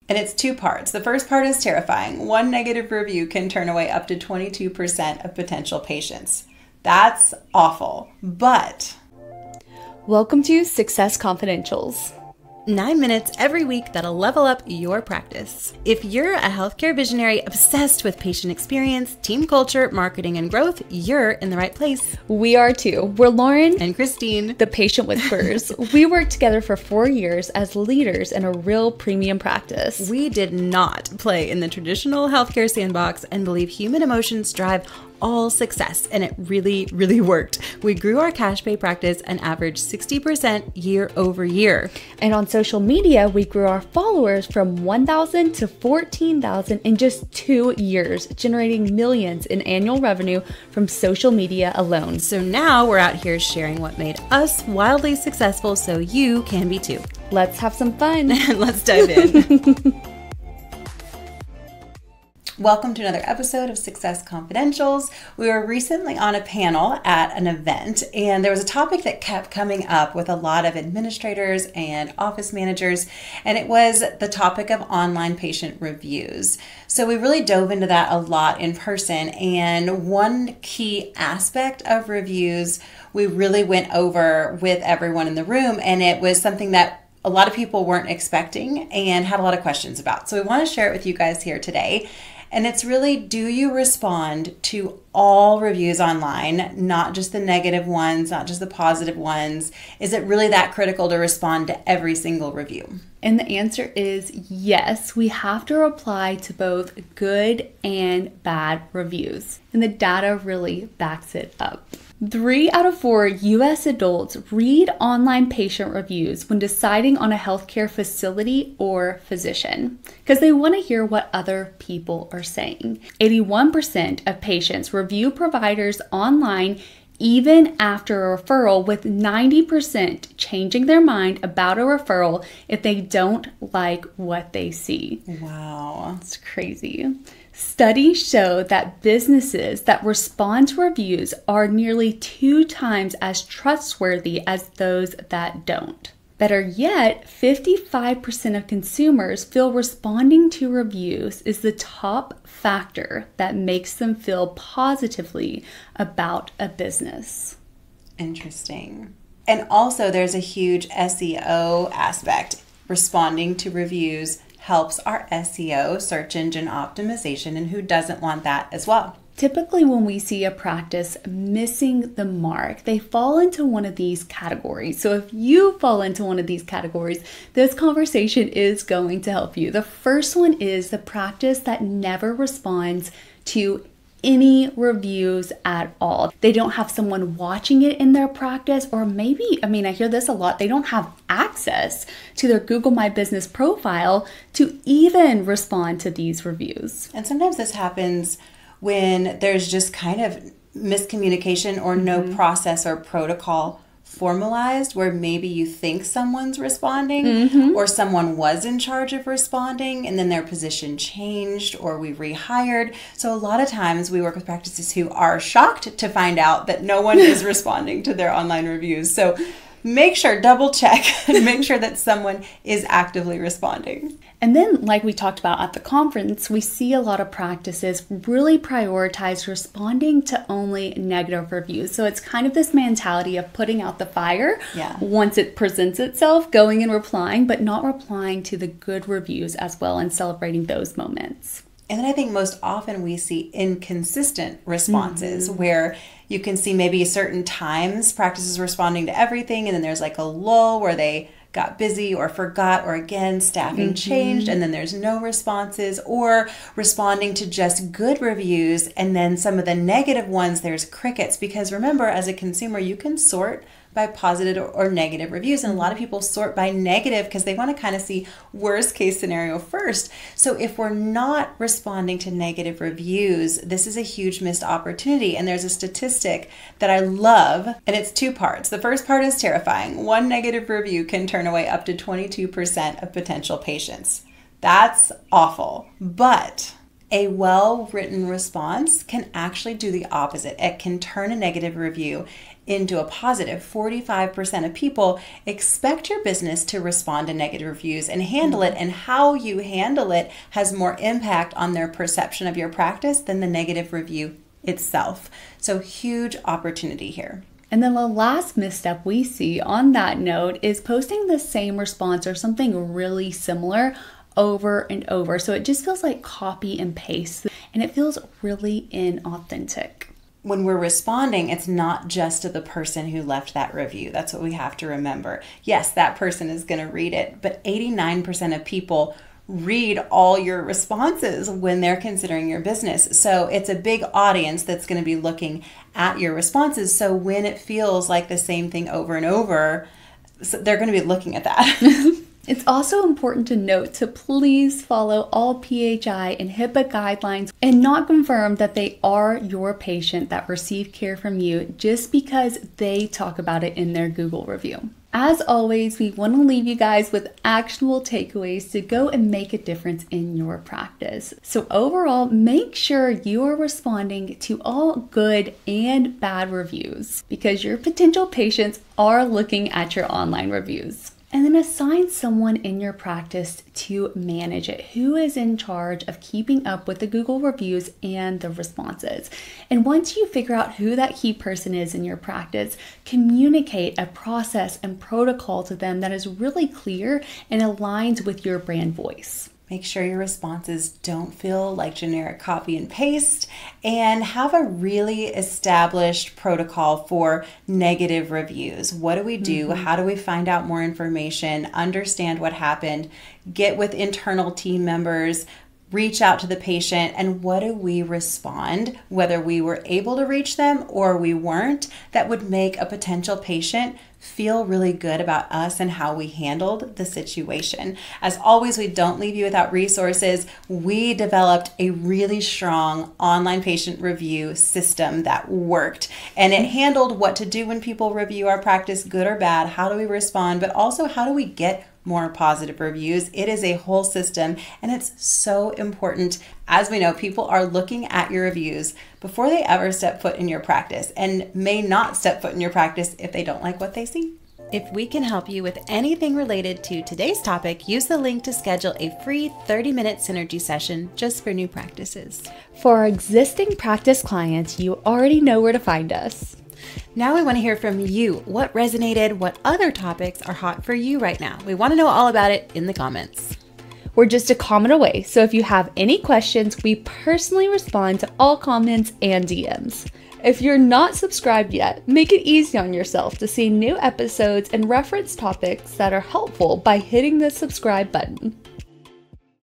And it's two parts. The first part is terrifying. One negative review can turn away up to 22% of potential patients. That's awful. But welcome to Success Confidentials. 9 minutes every week that'll level up your practice. If you're a healthcare visionary obsessed with patient experience, team culture, marketing, and growth, you're in the right place. We are too. We're Lauren and Christine, the patient whisperers. We worked together for 4 years as leaders in a real premium practice. We did not play in the traditional healthcare sandbox and believe human emotions drive all success, and it really, really worked. We grew our cash pay practice an average 60% year over year. And on social media, we grew our followers from 1,000 to 14,000 in just 2 years, generating millions in annual revenue from social media alone. So now we're out here sharing what made us wildly successful so you can be too. Let's have some fun. Let's dive in. Welcome to another episode of Success Confidentials. We were recently on a panel at an event, and there was a topic that kept coming up with a lot of administrators and office managers, and it was the topic of online patient reviews. So we really dove into that a lot in person, and one key aspect of reviews we really went over with everyone in the room, and it was something that a lot of people weren't expecting and had a lot of questions about. So we want to share it with you guys here today. And it's really, do you respond to all reviews online, not just the negative ones, not just the positive ones? Is it really that critical to respond to every single review? And the answer is yes. We have to reply to both good and bad reviews. And the data really backs it up. 3 out of 4 U.S. adults read online patient reviews when deciding on a healthcare facility or physician because they want to hear what other people are saying. 81% of patients review providers online even after a referral, with 90% changing their mind about a referral if they don't like what they see. Wow. That's crazy. Studies show that businesses that respond to reviews are nearly 2 times as trustworthy as those that don't. Better yet, 55% of consumers feel responding to reviews is the top factor that makes them feel positively about a business. Interesting. And also there's a huge SEO aspect. Responding to reviews helps our SEO, search engine optimization, and who doesn't want that as well? Typically, when we see a practice missing the mark, they fall into one of these categories. So if you fall into one of these categories, this conversation is going to help you. The first one is the practice that never responds to any reviews at all. They don't have someone watching it in their practice, or maybe, I hear this a lot, they don't have access to their Google My Business profile to even respond to these reviews. And sometimes this happens when there's just kind of miscommunication or no process or protocol formalized, where maybe you think someone's responding or someone was in charge of responding and then their position changed or we rehired. So a lot of times we work with practices who are shocked to find out that no one is responding to their online reviews. So make sure, double check and make sure that someone is actively responding. And then, like we talked about at the conference, we see a lot of practices really prioritize responding to only negative reviews. So it's kind of this mentality of putting out the fire once it presents itself, going and replying, but not replying to the good reviews as well and celebrating those moments. And then I think most often we see inconsistent responses where you can see maybe certain times practices responding to everything, and then there's like a lull where they got busy or forgot, or again, staffing changed, and then there's no responses, or responding to just good reviews, and then some of the negative ones, there's crickets. Because remember, as a consumer, you can sort by positive or negative reviews. And a lot of people sort by negative because they want to kind of see worst case scenario first. So if we're not responding to negative reviews, this is a huge missed opportunity. And there's a statistic that I love, and it's 2 parts. The first part is terrifying. 1 negative review can turn away up to 22% of potential patients. That's awful. But A well-written response can actually do the opposite. It can turn a negative review into a positive. 45% of people expect your business to respond to negative reviews and handle it, and how you handle it has more impact on their perception of your practice than the negative review itself. So huge opportunity here. And then the last misstep we see on that note is posting the same response or something really similar over and over. So it just feels like copy and paste, and it feels really inauthentic. When we're responding, it's not just to the person who left that review. That's what we have to remember. Yes, that person is going to read it, but 89% of people read all your responses when they're considering your business. So it's a big audience that's going to be looking at your responses. So when it feels like the same thing over and over, so they're going to be looking at that. It's also important to note to please follow all PHI and HIPAA guidelines and not confirm that they are your patient that received care from you just because they talk about it in their Google review. As always, we want to leave you guys with actionable takeaways to go and make a difference in your practice. So overall, make sure you are responding to all good and bad reviews because your potential patients are looking at your online reviews. And then assign someone in your practice to manage it, who is in charge of keeping up with the Google reviews and the responses. And once you figure out who that key person is in your practice, communicate a process and protocol to them that is really clear and aligns with your brand voice. Make sure your responses don't feel like generic copy and paste, and have a really established protocol for negative reviews. What do we do? How do we find out more information? Understand what happened? Get with internal team members, reach out to the patient, and what do we respond, whether we were able to reach them or we weren't, that would make a potential patient feel really good about us and how we handled the situation. As always, we don't leave you without resources. We developed a really strong online patient review system that worked, and it handled what to do when people review our practice, good or bad. How do we respond, but also how do we get more positive reviews? It is a whole system, and it's so important. As we know, people are looking at your reviews before they ever step foot in your practice, and may not step foot in your practice if they don't like what they see. If we can help you with anything related to today's topic, use the link to schedule a free 30-minute synergy session just for new practices. For our existing practice clients, you already know where to find us. Now we want to hear from you. What resonated? What other topics are hot for you right now? We want to know all about it in the comments. We're just a comment away, so if you have any questions, we personally respond to all comments and DMs. If you're not subscribed yet, make it easy on yourself to see new episodes and reference topics that are helpful by hitting the subscribe button.